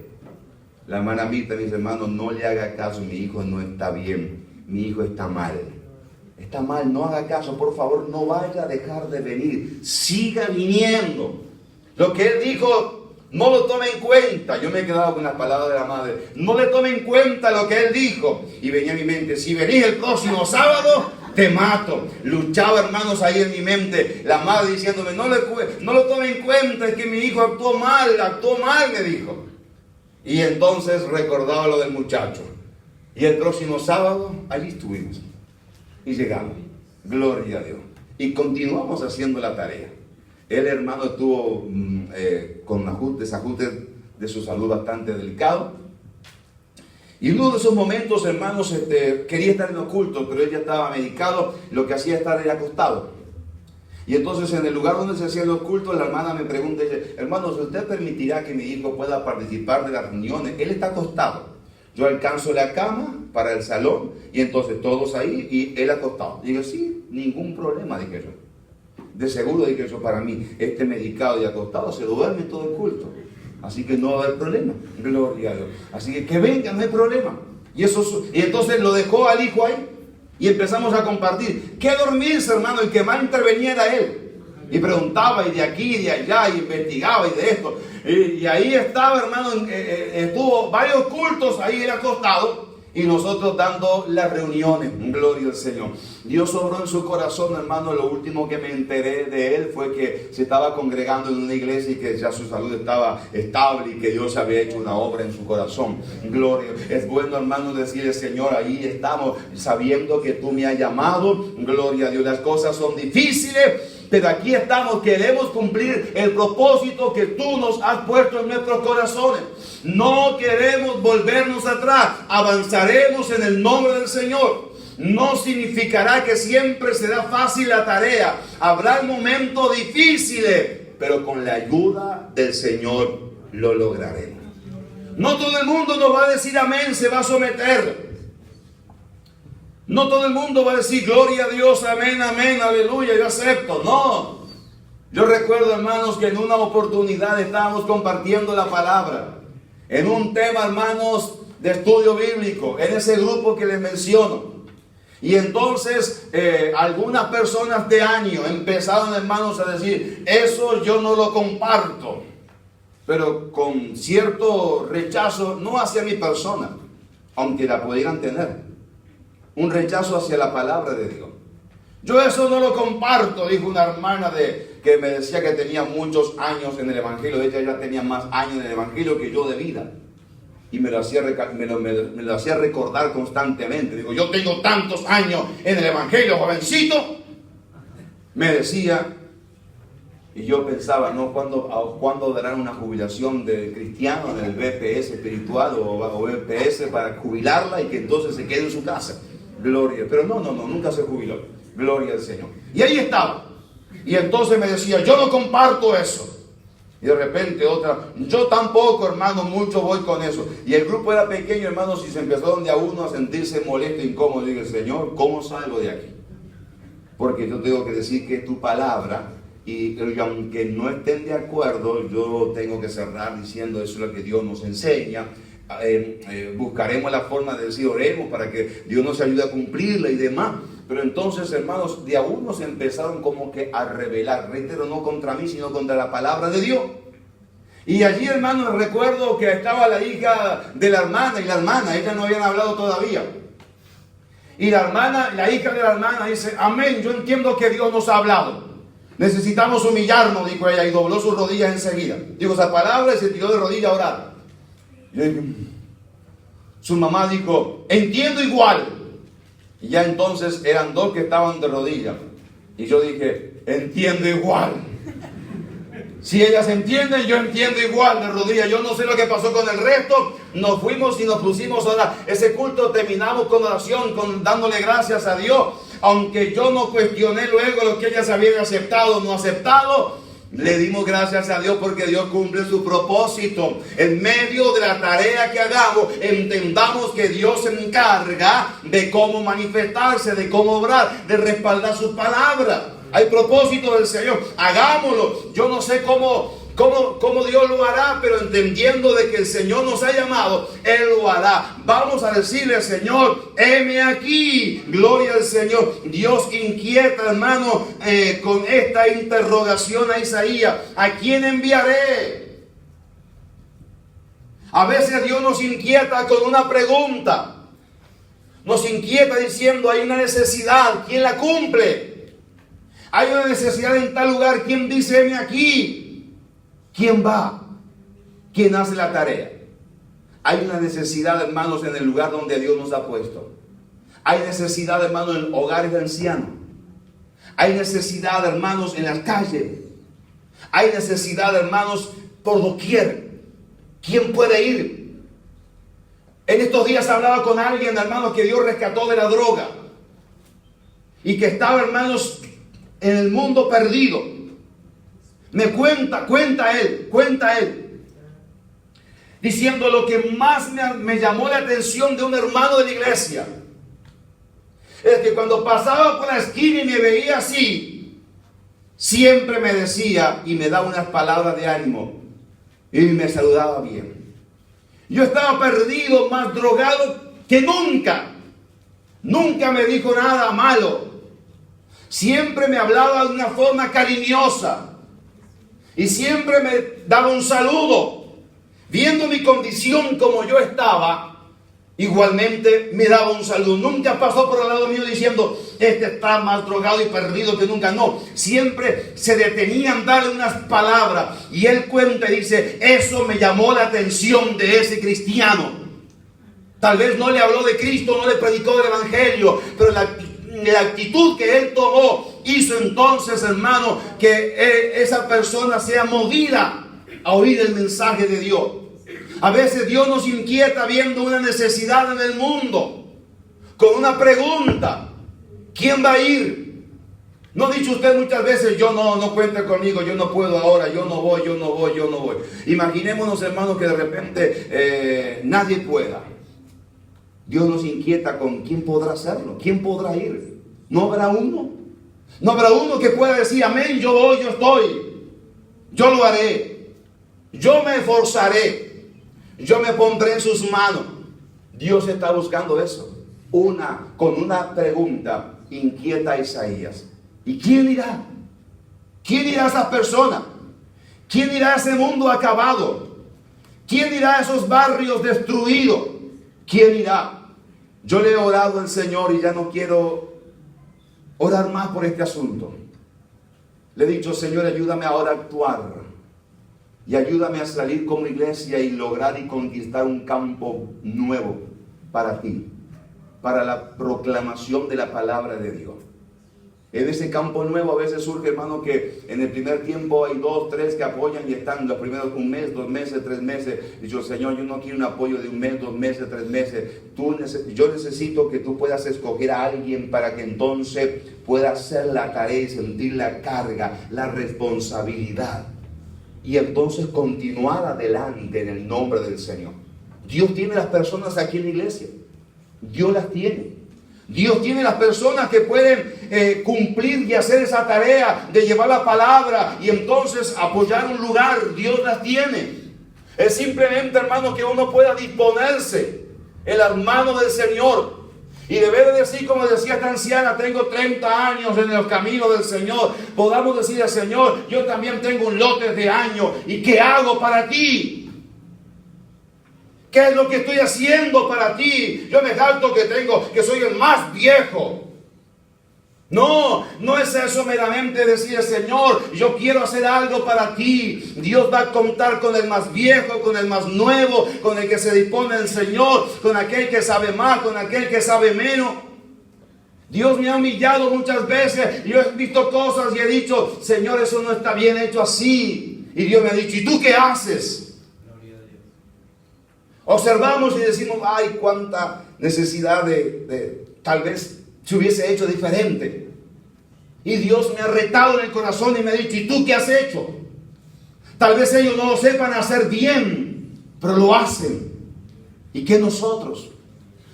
la hermana Mirta, mis hermanos: no le haga caso, mi hijo no está bien, mi hijo está mal. Está mal, no haga caso, por favor, no vaya a dejar de venir, siga viniendo. Lo que él dijo, no lo tome en cuenta. Yo me he quedado con las palabras de la madre: no le tome en cuenta lo que él dijo. Y venía a mi mente: si venís el próximo sábado, te mato. Luchaba, hermanos, ahí en mi mente la madre diciéndome: no lo tome en cuenta, es que mi hijo actuó mal, me dijo. Y entonces recordaba lo del muchacho. Y el próximo sábado, allí estuvimos. Y llegamos, gloria a Dios, y continuamos haciendo la tarea. El hermano estuvo con desajustes de su salud bastante delicado. Y en uno de esos momentos, hermanos, quería estar en los cultos, pero él ya estaba medicado. Lo que hacía estar era acostado. Y entonces, en el lugar donde se hacían los cultos, la hermana me pregunta: dice: hermano, ¿usted permitirá que mi hijo pueda participar de las reuniones? Él está acostado. Yo alcanzo la cama para el salón y entonces todos ahí y él acostado. Digo: sí, ningún problema, dije yo. De seguro, dije yo, para mí, medicado y acostado se duerme todo el culto. Así que no va a haber problema. Gloria a Dios. Así que venga, no hay problema. Y entonces lo dejó al hijo ahí y empezamos a compartir. ¿Qué dormirse, hermano? El que más intervenía era él. Y preguntaba, y de aquí, y de allá, y investigaba, y de esto. Y ahí estaba, hermano, estuvo varios cultos ahí, él acostado, y nosotros dando las reuniones. Gloria al Señor. Dios obró en su corazón, hermano. Lo último que me enteré de él fue que se estaba congregando en una iglesia y que ya su salud estaba estable y que Dios había hecho una obra en su corazón. Gloria. Es bueno, hermano, decirle: Señor, ahí estamos, sabiendo que tú me has llamado. Gloria a Dios. Las cosas son difíciles, pero aquí estamos, queremos cumplir el propósito que tú nos has puesto en nuestros corazones. No queremos volvernos atrás, avanzaremos en el nombre del Señor. No significará que siempre será fácil la tarea, habrá momentos difíciles, pero con la ayuda del Señor lo lograremos. No todo el mundo nos va a decir amén, se va a someter. No todo el mundo va a decir gloria a Dios, amén, amén, aleluya, yo acepto. No. Yo recuerdo, hermanos, que en una oportunidad estábamos compartiendo la palabra. En un tema, hermanos, de estudio bíblico. En ese grupo que les menciono. Y entonces algunas personas de año empezaron, hermanos, a decir, eso yo no lo comparto. Pero con cierto rechazo, no hacia mi persona, aunque la pudieran tener. Un rechazo hacia la palabra de Dios. Yo eso no lo comparto, dijo una hermana que me decía que tenía muchos años en el Evangelio. De hecho, ella tenía más años en el Evangelio que yo de vida. Y me lo hacía recordar constantemente. Digo, yo tengo tantos años en el Evangelio, jovencito. Me decía, y yo pensaba, ¿no? ¿Cuándo darán una jubilación de cristiano en el BPS espiritual o BPS para jubilarla y que entonces se quede en su casa? Gloria. Pero no, nunca se jubiló. Gloria al Señor. Y ahí estaba. Y entonces me decía, yo no comparto eso. Y de repente otra, yo tampoco, hermano, mucho voy con eso. Y el grupo era pequeño, hermanos, y se empezaron de a uno a sentirse molesto e incómodo. Y dije, Señor, ¿cómo salgo de aquí? Porque yo tengo que decir que es tu palabra. Y aunque no estén de acuerdo, yo tengo que cerrar diciendo eso es lo que Dios nos enseña. Buscaremos la forma de decir, oremos para que Dios nos ayude a cumplirla y demás. Pero entonces, hermanos, de a uno se empezaron como que a rebelar. Reitero, no contra mí, sino contra la palabra de Dios. Y allí, hermanos, recuerdo que estaba la hija de la hermana y la hermana, ellas no habían hablado todavía. Y la hija de la hermana dice, amén, yo entiendo que Dios nos ha hablado. Necesitamos humillarnos, dijo ella, y dobló sus rodillas enseguida. Dijo esa palabra y se tiró de rodillas a orar. Su mamá dijo, entiendo igual. Y ya entonces eran dos que estaban de rodillas. Y yo dije, entiendo igual. Si ellas entienden, yo entiendo igual de rodillas. Yo no sé lo que pasó con el resto. Nos fuimos y nos pusimos a orar. Ese culto terminamos con oración, dándole gracias a Dios. Aunque yo no cuestioné luego lo que ellas habían aceptado o no aceptado. Le dimos gracias a Dios porque Dios cumple su propósito. En medio de la tarea que hagamos, entendamos que Dios se encarga de cómo manifestarse, de cómo obrar, de respaldar su palabra. Hay propósito del Señor. Hagámoslo. Yo no sé cómo Dios lo hará, pero entendiendo de que el Señor nos ha llamado, Él lo hará. Vamos a decirle al Señor, heme aquí, gloria al Señor. Dios inquieta, hermano, con esta interrogación a Isaías, ¿a quién enviaré? A veces Dios nos inquieta con una pregunta. Nos inquieta diciendo, hay una necesidad, ¿quién la cumple? Hay una necesidad en tal lugar, ¿quién dice, heme aquí? ¿Quién va? ¿Quién hace la tarea? Hay una necesidad, hermanos, en el lugar donde Dios nos ha puesto. Hay necesidad, hermanos, en hogares de ancianos. Hay necesidad, hermanos, en las calles. Hay necesidad, hermanos, por doquier. ¿Quién puede ir? En estos días hablaba con alguien, hermanos, que Dios rescató de la droga. Y que estaba, hermanos, en el mundo perdido. Me cuenta él, diciendo lo que más me llamó la atención de un hermano de la iglesia. Es que cuando pasaba por la esquina y me veía así, siempre me decía y me daba unas palabras de ánimo y me saludaba bien. Yo estaba perdido, más drogado que nunca. Nunca me dijo nada malo. Siempre me hablaba de una forma cariñosa. Y siempre me daba un saludo. Viendo mi condición como yo estaba, igualmente me daba un saludo. Nunca pasó por el lado mío diciendo, este está más drogado y perdido que nunca. No, siempre se detenía en darle unas palabras. Y él cuenta y dice, eso me llamó la atención de ese cristiano. Tal vez no le habló de Cristo, no le predicó del Evangelio, pero la actitud que él tomó hizo entonces, hermano, que esa persona sea movida a oír el mensaje de Dios. A veces Dios nos inquieta viendo una necesidad en el mundo, con una pregunta: ¿quién va a ir? ¿No ha dicho usted muchas veces: yo no cuente conmigo, yo no puedo ahora, yo no voy? Imaginémonos, hermanos, que de repente nadie pueda. Dios nos inquieta con quién podrá hacerlo, quién podrá ir. ¿No habrá uno? ¿No habrá uno que pueda decir: amén, yo voy, yo estoy, yo lo haré, yo me esforzaré, yo me pondré en sus manos? Dios está buscando eso. Con una pregunta inquieta a Isaías: ¿y quién irá? ¿Quién irá a esas personas? ¿Quién irá a ese mundo acabado? ¿Quién irá a esos barrios destruidos? ¿Quién irá? Yo le he orado al Señor y ya no quiero orar más por este asunto. Le he dicho: Señor, ayúdame ahora a actuar y ayúdame a salir como iglesia y lograr y conquistar un campo nuevo para ti, para la proclamación de la palabra de Dios. En ese campo nuevo a veces surge, hermano, que en el primer tiempo hay 2, 3 que apoyan y están los primeros 1 mes, 2 meses, 3 meses. Y yo: Señor, yo no quiero un apoyo de 1 mes, 2 meses, 3 meses. Yo necesito que tú puedas escoger a alguien para que entonces pueda hacer la tarea y sentir la carga, la responsabilidad. Y entonces continuar adelante en el nombre del Señor. Dios tiene las personas aquí en la iglesia. Dios las tiene. Dios tiene las personas que pueden cumplir y hacer esa tarea de llevar la palabra y entonces apoyar un lugar. Dios las tiene. Es simplemente, hermano, que uno pueda disponerse en las manos del Señor. Y debe de decir, como decía esta anciana: tengo 30 años en los caminos del Señor. Podamos decir al Señor: yo también tengo un lote de años. ¿Y qué hago para ti? ¿Qué es lo que estoy haciendo para ti? Yo me jacto que soy el más viejo. No es eso meramente decir: Señor, yo quiero hacer algo para ti. Dios va a contar con el más viejo, con el más nuevo, con el que se dispone el Señor, con aquel que sabe más, con aquel que sabe menos. Dios me ha humillado muchas veces. Yo he visto cosas y he dicho: Señor, eso no está bien hecho así. Y Dios me ha dicho: ¿y tú qué haces? Observamos y decimos: ay, cuánta necesidad de tal vez se hubiese hecho diferente. Y Dios me ha retado en el corazón y me ha dicho: ¿y tú qué has hecho? Tal vez ellos no lo sepan hacer bien, pero lo hacen. ¿Y qué nosotros?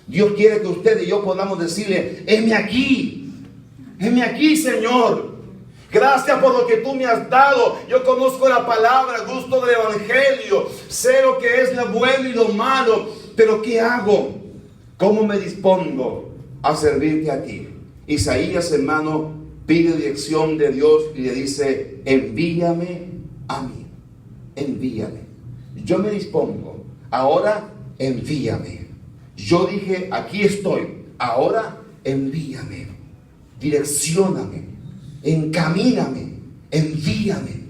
Dios quiere que usted y yo podamos decirle: heme aquí, Señor. Gracias por lo que tú me has dado. Yo conozco la palabra, gusto del evangelio, sé lo que es lo bueno y lo malo, pero ¿qué hago? ¿Cómo me dispongo a servirte a ti? Isaías, hermano, pide dirección de Dios y le dice: envíame a mí, envíame. Yo me dispongo, ahora envíame. Yo dije: aquí estoy, ahora envíame, direccióname, encamíname, envíame,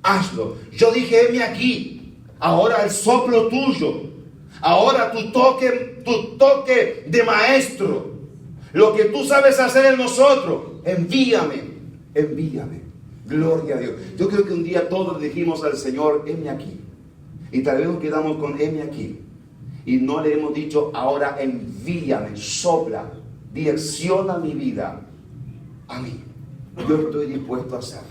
hazlo. Yo dije: heme aquí, ahora el soplo tuyo, ahora tu toque de maestro, lo que tú sabes hacer en nosotros, envíame. Gloria a Dios. Yo creo que un día todos dijimos al Señor: heme aquí, y tal vez nos quedamos con heme aquí, y no le hemos dicho: ahora envíame, sopla, direcciona mi vida a mí. Yo estoy dispuesto a hacerlo.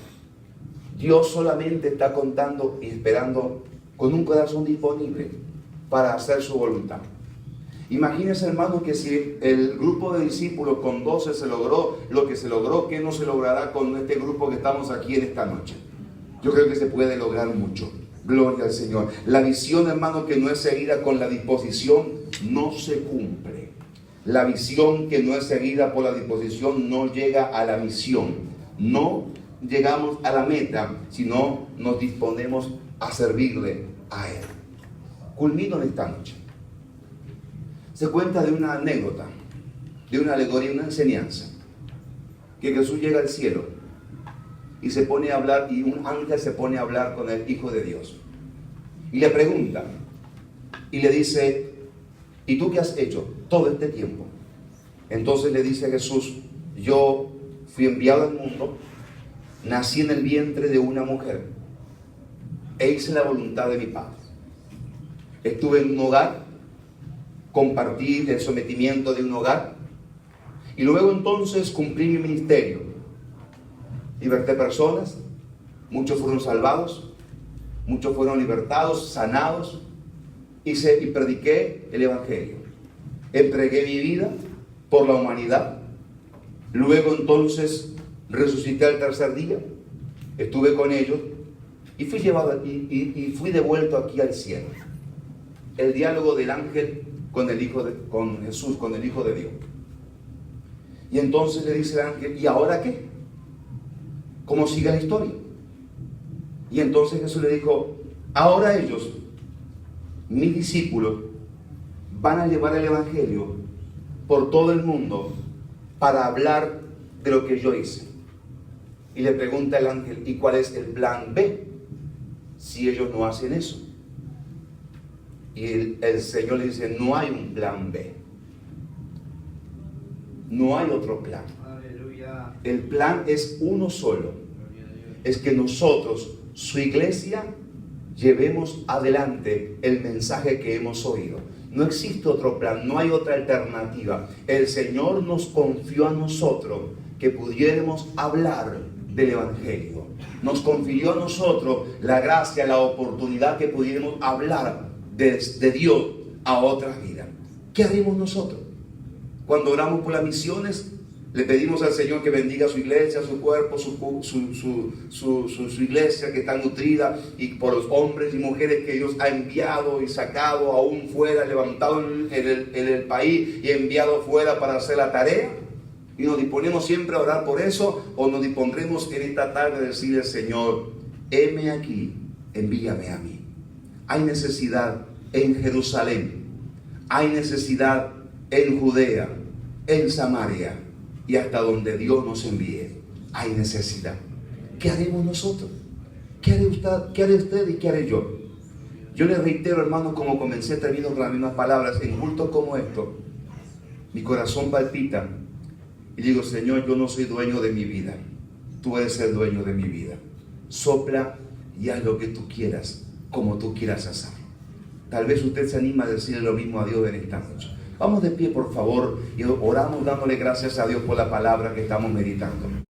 Dios solamente está contando y esperando con un corazón disponible para hacer su voluntad. Imagínense, hermanos, que si el grupo de discípulos con 12 se logró lo que se logró, ¿qué no se logrará con este grupo que estamos aquí en esta noche? Yo creo que se puede lograr mucho. Gloria al Señor. La visión, hermano, que no es seguida con la disposición, no se cumple. La visión que no es seguida por la disposición no llega a la misión. No llegamos a la meta si no nos disponemos a servirle a Él. Culmino en esta noche. Se cuenta de una anécdota, de una alegoría, una enseñanza, que Jesús llega al cielo y se pone a hablar, y un ángel se pone a hablar con el Hijo de Dios y le pregunta y le dice: ¿y tú qué has hecho todo este tiempo? Entonces le dice Jesús: yo fui enviado al mundo, nací en el vientre de una mujer e hice la voluntad de mi Padre. Estuve en un hogar, compartí el sometimiento de un hogar y luego entonces cumplí mi ministerio. Liberté personas, muchos fueron salvados, muchos fueron libertados, sanados, y prediqué el Evangelio. Entregué mi vida por la humanidad. Luego entonces resucité al tercer día, estuve con ellos y fui llevado aquí y fui devuelto aquí al cielo. El diálogo del ángel con Jesús, con el Hijo de Dios. Y entonces le dice el ángel, ¿y ahora qué? ¿Cómo sigue la historia? Y entonces Jesús le dijo, ahora ellos, mis discípulos, van a llevar el Evangelio por todo el mundo para hablar de lo que yo hice. Y le pregunta el ángel, ¿y cuál es el plan B si ellos no hacen eso? Y el Señor le dice, no hay un plan B. No hay otro plan. Aleluya. El plan es uno solo. Es que nosotros, su iglesia, llevemos adelante el mensaje que hemos oído. No existe otro plan, no hay otra alternativa. El Señor nos confió a nosotros que pudiéramos hablar del Evangelio. Nos confirió a nosotros la gracia, la oportunidad que pudiéramos hablar de Dios a otras vidas. ¿Qué haremos nosotros? Cuando oramos por las misiones, le pedimos al Señor que bendiga su iglesia, su cuerpo, su iglesia que está nutrida, y por los hombres y mujeres que Dios ha enviado y sacado aún fuera, levantado en el país y enviado fuera para hacer la tarea. Y nos disponemos siempre a orar por eso, o nos dispondremos en esta tarde a decirle al Señor, heme aquí, envíame a mí. Hay necesidad en Jerusalén, hay necesidad en Judea, en Samaria, y hasta donde Dios nos envíe, hay necesidad. ¿Qué haremos nosotros? ¿Qué haré usted y qué haré yo? Yo les reitero, hermanos, como comencé, termino con las mismas palabras. En cultos como esto, mi corazón palpita y digo, Señor, yo no soy dueño de mi vida. Tú eres el dueño de mi vida. Sopla y haz lo que tú quieras, como tú quieras hacer. Tal vez usted se anima a decirle lo mismo a Dios en esta noche. Vamos de pie, por favor, y oramos dándole gracias a Dios por la palabra que estamos meditando.